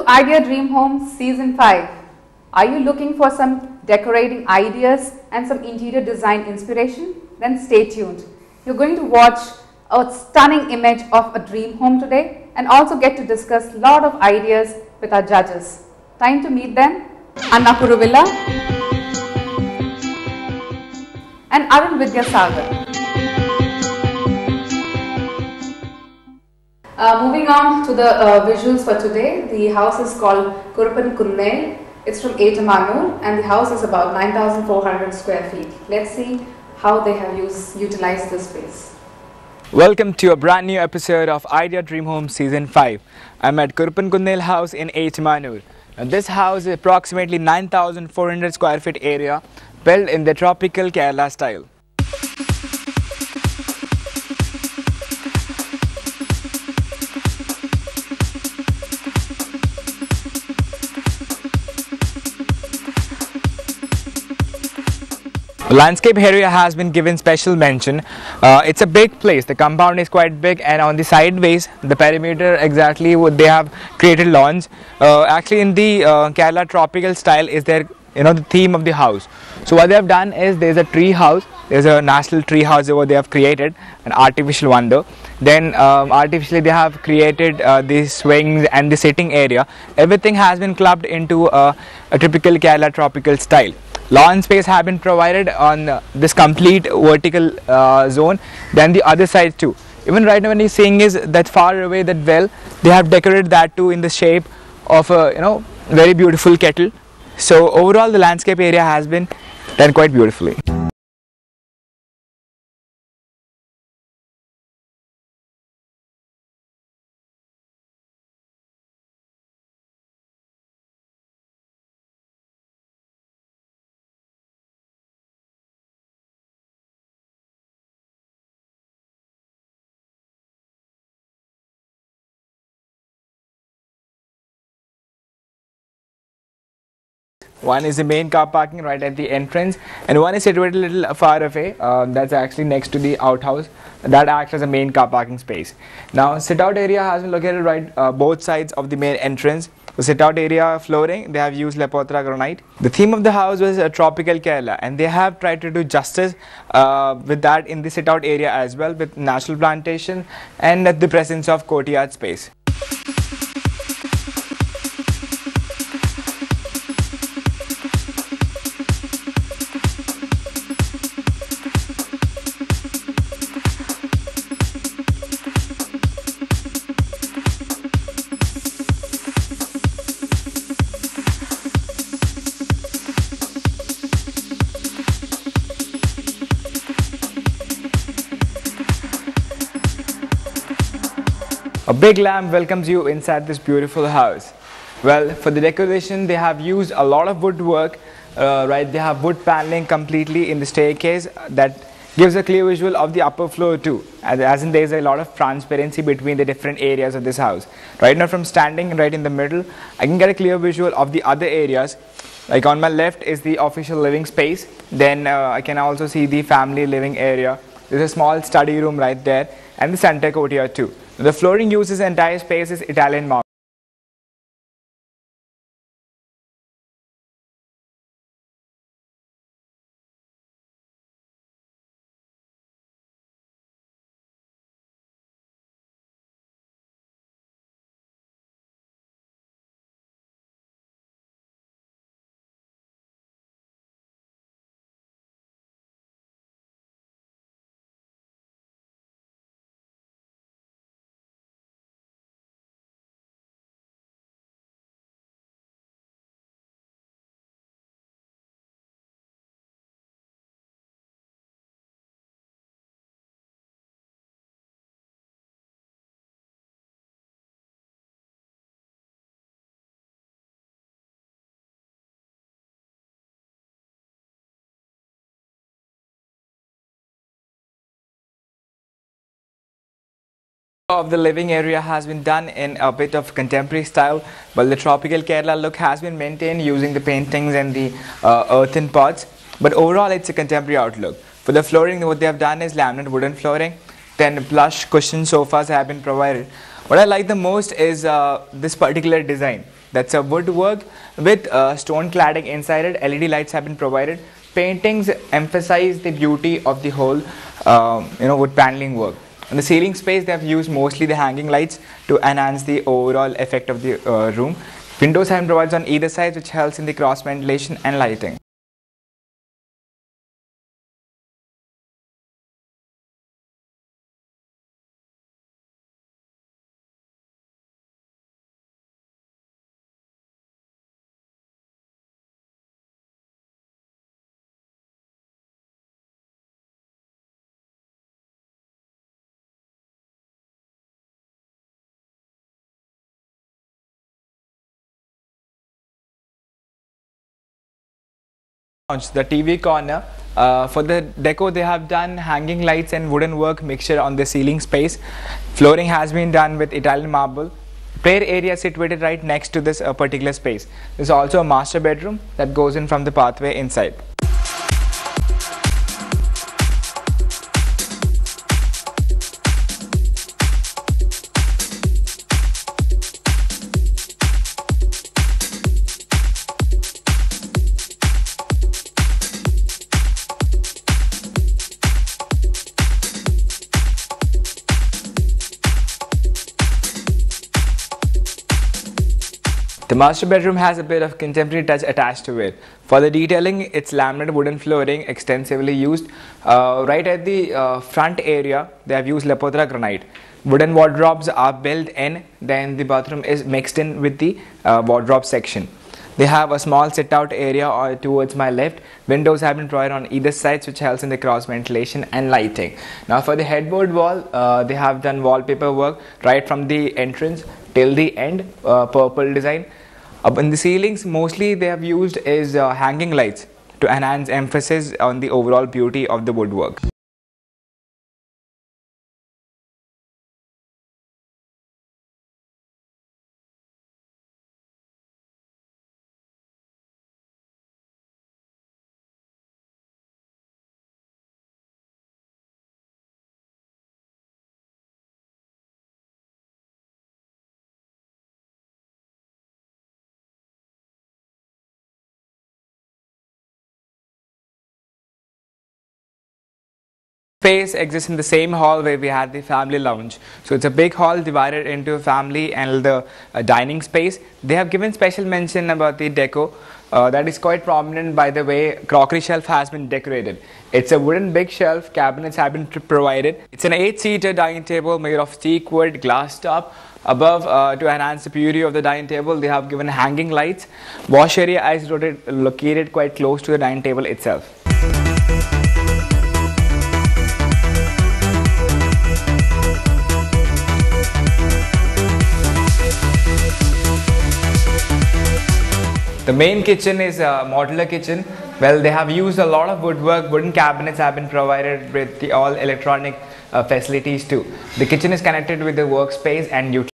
Idea Dream Home Season 5. Are you looking for some decorating ideas and some interior design inspiration? Then stay tuned. You're going to watch a stunning image of a dream home today and also get to discuss a lot of ideas with our judges. Time to meet them. Anna Kuruvilla and Arun Vidyasagar. Moving on to the visuals for today, the house is called Kuruppenkunneal. It's from Manur and the house is about 9,400 square feet. Let's see how they have utilized this space. Welcome to a brand new episode of Idea Dream Home Season 5. I'm at Kuruppenkunneal house in Manur. Now this house is approximately 9,400 square feet area, built in the tropical Kerala style. The landscape area has been given special mention. It's a big place. The compound is quite big, and on the sideways, the perimeter exactly what they have created lawns. Actually, in the Kerala tropical style is their the theme of the house. So what they have done is there's a tree house. There's a national tree house over they have created, an artificial one though. Then artificially they have created the swings and the sitting area. Everything has been clubbed into a typical Kerala tropical style. Lawn space have been provided on this complete vertical zone, then the other side too. Even right now when you're seeing is that far away, that well, they have decorated that too in the shape of a very beautiful kettle. So overall the landscape area has been done quite beautifully. One is the main car parking right at the entrance, and one is situated a little far away. That's actually next to the outhouse. That acts as a main car parking space. Now, sit-out area has been located right both sides of the main entrance. The sit-out area flooring, they have used Lepotra granite. The theme of the house was tropical Kerala, and they have tried to do justice with that in the sit-out area as well, with natural plantation and the presence of courtyard space. A big lamp welcomes you inside this beautiful house. Well, for the decoration, they have used a lot of woodwork. Right, they have wood paneling completely in the staircase that gives a clear visual of the upper floor too. As in, there is a lot of transparency between the different areas of this house. Right now, from standing right in the middle, I can get a clear visual of the other areas. Like on my left is the official living space. Then I can also see the family living area. There's a small study room right there, and the center courtyard too. The flooring uses entire space is Italian marble. Of the living area has been done in a bit of contemporary style, but the tropical Kerala look has been maintained using the paintings and the earthen pots. But overall, it's a contemporary outlook. For the flooring, what they have done is laminate wooden flooring. Then plush cushion sofas have been provided. What I like the most is this particular design. That's a woodwork with stone cladding inside it. LED lights have been provided. Paintings emphasize the beauty of the whole wood paneling work. In the ceiling space, they have used mostly the hanging lights to enhance the overall effect of the room. Windows have been provided on either side, which helps in the cross ventilation and lighting. The TV corner, for the deco they have done hanging lights and wooden work mixture on the ceiling space. Flooring has been done with Italian marble. Prayer area situated right next to this particular space. There's also a master bedroom that goes in from the pathway inside. The master bedroom has a bit of contemporary touch attached to it. For the detailing, it's laminated wooden flooring extensively used. Right at the front area, they have used Lapotra granite. Wooden wardrobes are built in, then the bathroom is mixed in with the wardrobe section. They have a small sit-out area towards my left. Windows have been provided on either side, which helps in the cross ventilation and lighting. Now for the headboard wall, they have done wallpaper work right from the entrance till the end, purple design. Up in the ceilings, mostly they have used is hanging lights to enhance emphasis on the overall beauty of the woodwork. Space exists in the same hall where we had the family lounge. So it's a big hall divided into family and the dining space. They have given special mention about the deco that is quite prominent by the way crockery shelf has been decorated. It's a wooden big shelf, cabinets have been provided. It's an 8-seater dining table made of teak wood, glass top. Above, to enhance the beauty of the dining table, they have given hanging lights. Wash area is located quite close to the dining table itself. The main kitchen is a modular kitchen. Well, they have used a lot of woodwork. Wooden cabinets have been provided with the all electronic facilities too. The kitchen is connected with the workspace and utilities.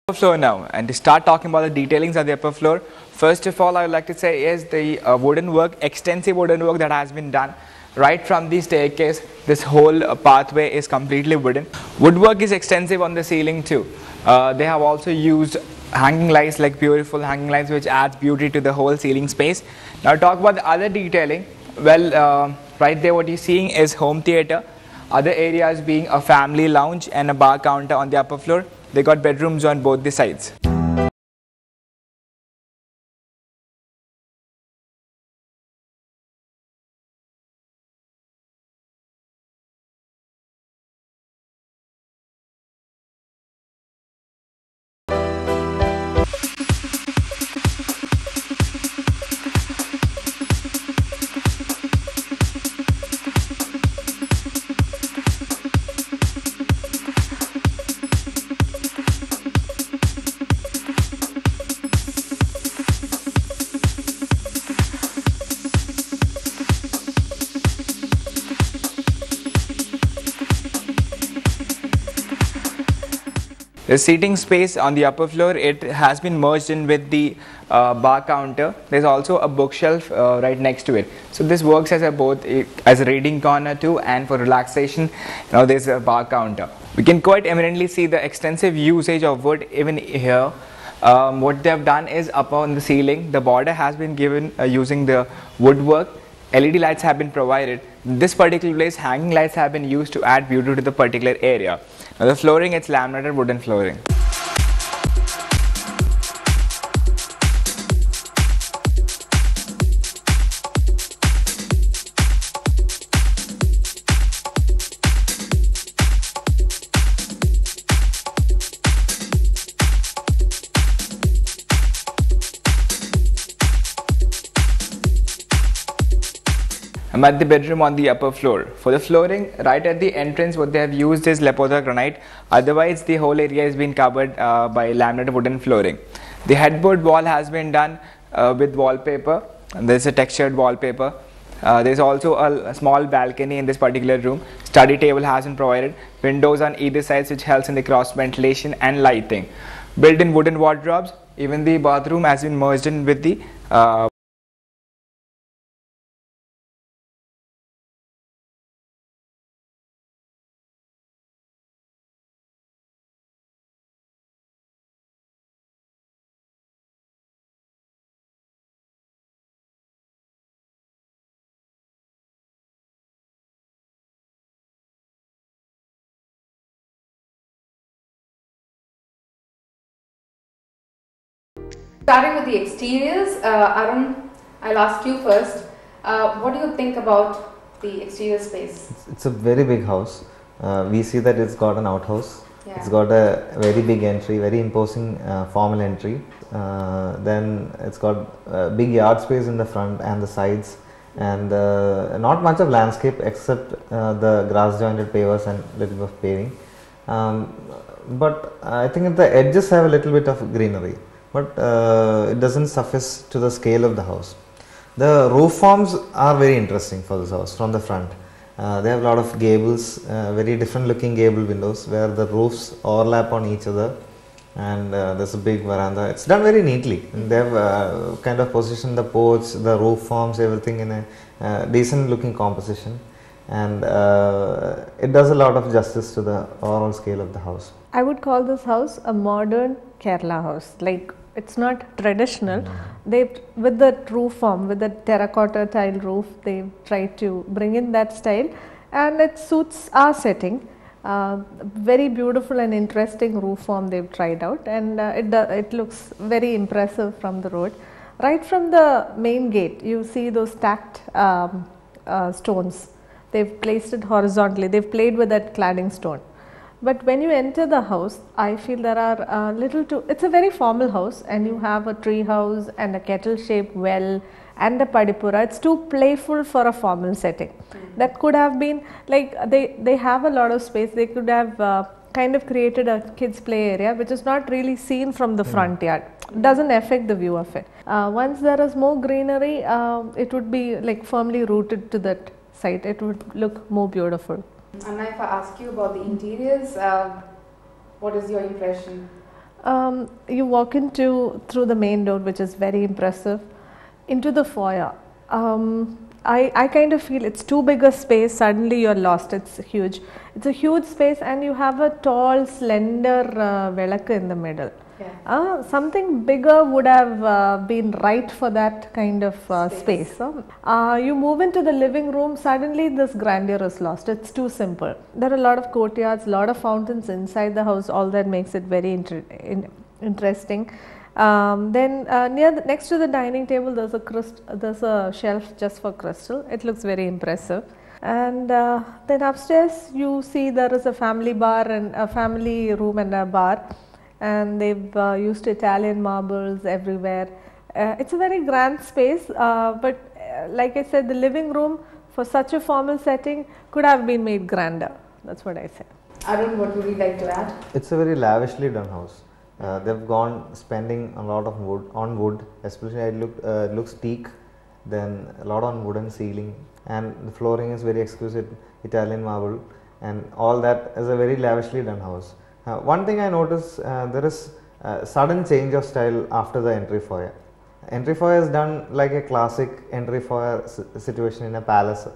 Upper floor now, and to start talking about the detailings of the upper floor, first of all I would like to say is the wooden work, extensive wooden work that has been done right from the staircase. This whole pathway is completely wooden. Woodwork is extensive on the ceiling too. They have also used hanging lights, like beautiful hanging lights, which adds beauty to the whole ceiling space. Now talk about the other detailing. Well, right there what you're seeing is home theater. Other areas being a family lounge and a bar counter on the upper floor. They got bedrooms on both the sides. The seating space on the upper floor, it has been merged in with the bar counter. There's also a bookshelf right next to it. So this works as as a reading corner too, and for relaxation, there's a bar counter. We can quite eminently see the extensive usage of wood even here. What they have done is up on the ceiling, the border has been given using the woodwork. LED lights have been provided. In this particular place, hanging lights have been used to add beauty to the particular area. Now the flooring, it's laminated wooden flooring. I'm at the bedroom on the upper floor. For the flooring, right at the entrance, what they have used is Leposa granite. Otherwise, the whole area has been covered by laminated wooden flooring. The headboard wall has been done with wallpaper. And there's a textured wallpaper. There's also a small balcony in this particular room. Study table has been provided. Windows on either side, which helps in the cross ventilation and lighting. Built-in wooden wardrobes. Even the bathroom has been merged in with the Starting with the exteriors, Arun, I'll ask you first. What do you think about the exterior space? It's a very big house. We see that it's got an outhouse. Yeah. It's got a very big entry, very imposing formal entry. Then it's got a big yard space in the front and the sides, and not much of landscape except the grass jointed pavers and little bit of paving. But I think the edges have a little bit of greenery, but it doesn't suffice to the scale of the house. The roof forms are very interesting for this house from the front. They have a lot of gables, very different looking gable windows where the roofs overlap on each other, and there's a big veranda. It's done very neatly, and they have kind of positioned the porch, the roof forms, everything in a decent looking composition, and it does a lot of justice to the overall scale of the house. I would call this house a modern Kerala house. Like, it's not traditional. They, with the roof form, with the terracotta tile roof, they tried to bring in that style, and it suits our setting. Very beautiful and interesting roof form they've tried out, and it looks very impressive from the road. Right from the main gate, you see those stacked stones. They've placed it horizontally. They've played with that cladding stone. But when you enter the house, I feel there are it's a very formal house, and you have a tree house and a kettle shaped well and a padipura. It's too playful for a formal setting. That could have been like, they have a lot of space. They could have kind of created a kids play area which is not really seen from the front yard. Doesn't affect the view of it. Once there is more greenery, it would be like firmly rooted to that site. It would look more beautiful. Anna, if I ask you about the interiors, what is your impression? You walk through the main door, which is very impressive, into the foyer. I kind of feel it's too big a space. Suddenly you're lost. It's huge. It's a huge space, and you have a tall, slender velaka in the middle. Yeah. Something bigger would have been right for that kind of space. You move into the living room, suddenly this grandeur is lost. It's too simple. There are a lot of courtyards, a lot of fountains inside the house. All that makes it very interesting. Then next to the dining table, there's a shelf just for crystal. It looks very impressive. And then upstairs, you see there is a family bar and a family room and a bar. And they've used Italian marbles everywhere. It's a very grand space, but like I said, the living room for such a formal setting could have been made grander. That's what I said. Arun, what would you like to add? It's a very lavishly done house. They've gone spending a lot of wood, especially it looks teak, then a lot on wooden ceiling, and the flooring is very exquisite Italian marble, and all that is a very lavishly done house. One thing I noticed, there is a sudden change of style after the entry foyer. Entry foyer is done like a classic entry foyer situation in a palace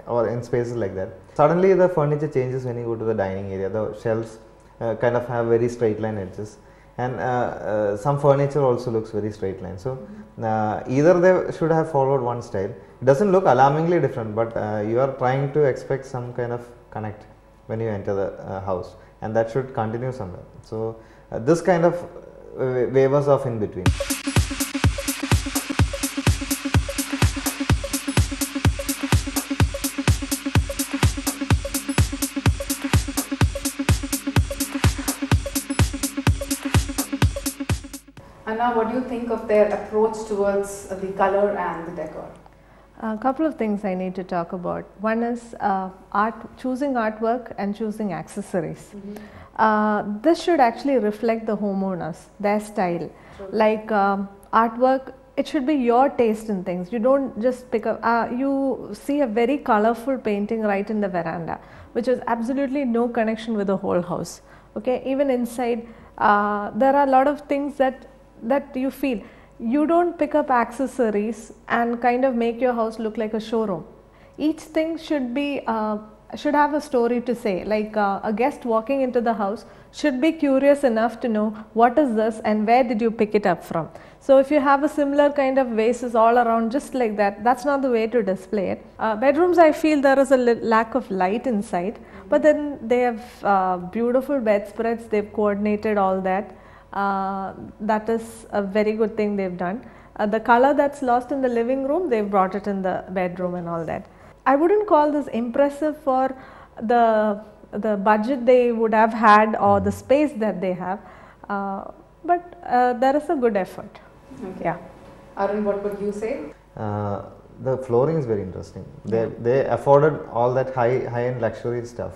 or in spaces like that. Suddenly the furniture changes when you go to the dining area. The shelves kind of have very straight line edges, and some furniture also looks very straight line. So either they should have followed one style. It doesn't look alarmingly different, but you are trying to expect some kind of connect when you enter the house, and that should continue somewhere. So this kind of wavers off in between. Anna, what do you think of their approach towards the color and the decor? A couple of things I need to talk about. One is choosing artwork and choosing accessories. This should actually reflect the homeowners, their style. True. Like artwork, it should be your taste in things. You don't just pick up, you see a very colorful painting right in the veranda, which has absolutely no connection with the whole house. Okay, even inside, there are a lot of things that you feel. You don't pick up accessories and kind of make your house look like a showroom. Each thing should be should have a story to say. Like a guest walking into the house should be curious enough to know what is this and where did you pick it up from. So if you have a similar kind of vases all around just like that, that's not the way to display it. Bedrooms, I feel there is a lack of light inside, but then they have beautiful bedspreads. They've coordinated all that. That is a very good thing they've done. The color that's lost in the living room, they've brought it in the bedroom and all that. I wouldn't call this impressive for the budget they would have had or the space that they have, but there is a good effort. Okay. Yeah. Arun, what would you say? The flooring is very interesting. They afforded all that high-end luxury stuff,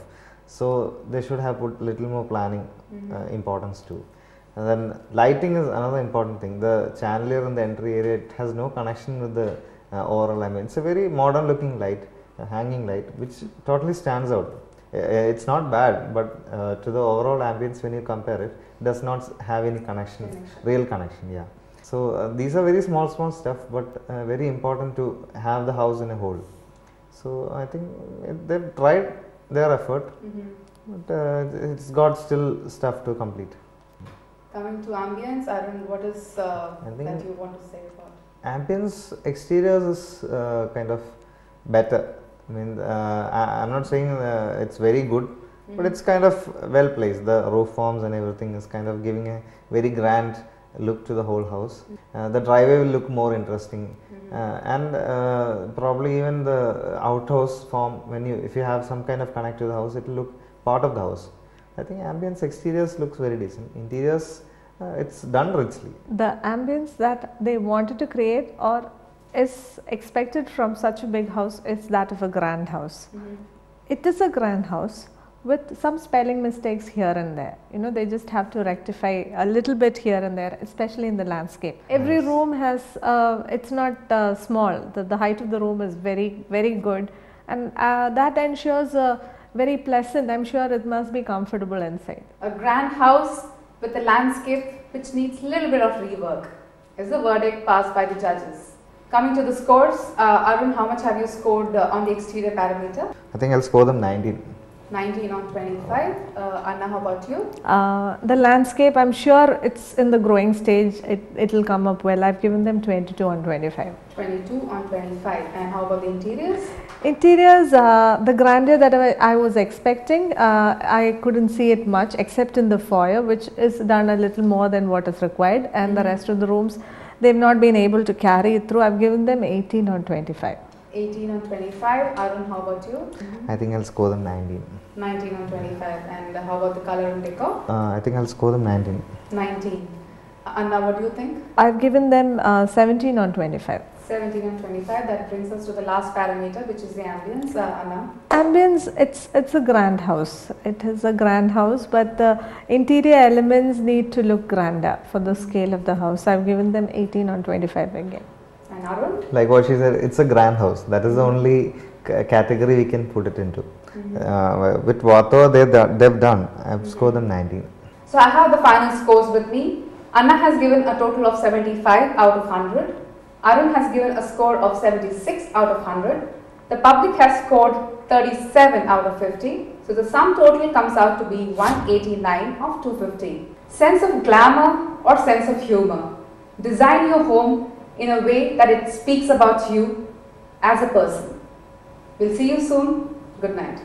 so they should have put little more planning importance too. And then lighting is another important thing. The chandelier in the entry area, it has no connection with the overall ambience. It's a very modern looking light, a hanging light, which totally stands out. It's not bad, but to the overall ambience when you compare it, does not have any connection. Real connection, yeah. So these are very small stuff, but very important to have the house in a whole. So I think they've tried their effort, but it's got still stuff to complete. Coming to ambience, Arun, what is that you want to say about? Ambience, exteriors is kind of better. I mean, I'm not saying it's very good, but it's kind of well placed. The roof forms and everything is kind of giving a very grand look to the whole house. The driveway will look more interesting, and probably even the outhouse form. If you have some kind of connect to the house, it will look part of the house. I think ambience exteriors looks very decent. Interiors, it's done richly. The ambience that they wanted to create or is expected from such a big house is that of a grand house. It is a grand house with some spelling mistakes here and there. You know, they just have to rectify a little bit here and there, especially in the landscape. Every room has, it's not small. The height of the room is very, very good, and that ensures very pleasant. I'm sure it must be comfortable inside. A grand house with a landscape which needs a little bit of rework is the verdict passed by the judges. Coming to the scores, Arun, how much have you scored on the exterior parameter? I think I'll score them 19. 19 on 25. Anna, how about you? The landscape, I'm sure it's in the growing stage. It will come up well. I've given them 22 on 25. 22 on 25. And how about the interiors? Interiors, the grandeur that I was expecting, I couldn't see it much except in the foyer, which is done a little more than what is required, and the rest of the rooms, they've not been able to carry it through. I've given them 18 on 25. 18 on 25. Arun, how about you? I think I'll score them 19. 19 on 25. And how about the color and decor? I think I'll score them 19. 19. Anna, what do you think? I've given them 17 on 25. 17 and 25. That brings us to the last parameter, which is the ambience. Anna? Ambience, it's a grand house. It is a grand house, but the interior elements need to look grander for the scale of the house. I've given them 18 on 25 again. And Arun? Like what she said, it's a grand house. That is the only category we can put it into. With whatever they've done, I've scored them 19. So I have the final scores with me. Anna has given a total of 75 out of 100. Arun has given a score of 76 out of 100. The public has scored 37 out of 50. So the sum total comes out to be 189 of 250. Sense of glamour or sense of humor. Design your home in a way that it speaks about you as a person. We'll see you soon. Good night.